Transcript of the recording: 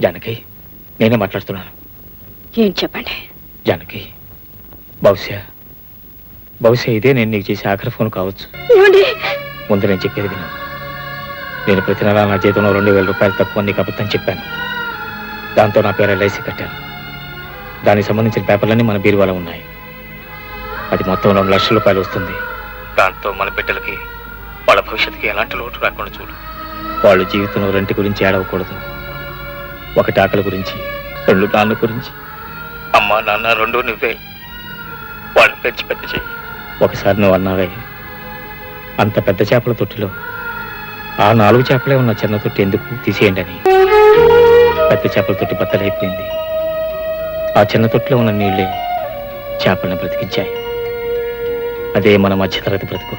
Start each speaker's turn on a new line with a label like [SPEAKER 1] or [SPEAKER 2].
[SPEAKER 1] జానకి, నేనే మాట్లాడుతున్నాను.
[SPEAKER 2] ఏం చెప్పండి.
[SPEAKER 1] జానకి, బహుశా ఇదే నేను నీకు చేసే ఆఖరి ఫోన్ కావచ్చు. ముందు నేను చెప్పేది విను. నేను ప్రతి నెలా నా జీతంలో 2000 రూపాయలు తక్కువ నీకు అబద్ధం చెప్పాను. దాంతో నా పేరు ఎల్ఐసి కట్టాను. దానికి సంబంధించిన పేపర్లన్నీ మన బీరువాలో ఉన్నాయి. అది మొత్తం 2 లక్షల రూపాయలు వస్తుంది. దాంతో మన బిడ్డలకి, వాళ్ళ భవిష్యత్తుకి ఎలాంటి లోటు రాకుండా చూడు. వాళ్ళ జీవితంలో రెంటి గురించి ఏడవకూడదు. ఒకటి ఆకలి గురించి, 2 నాన్న గురించి. అమ్మ నాన్న 2 నువ్వే. వాళ్ళు పెంచి పెద్ద చెయ్యి. ఒకసారి నువ్వు అన్నావే, అంత పెద్ద చేపల తొట్టిలో ఆ 4 చేపలే ఉన్న చిన్న తొట్టి ఎందుకు తీసేయండి అని. పెద్ద చేపల తొట్టి బద్దలైపోయింది. ఆ చిన్న తొట్టిలో ఉన్న నీళ్లే చేపలను బ్రతికించాయి. అదే మన మధ్యతరగతి బ్రతుకు.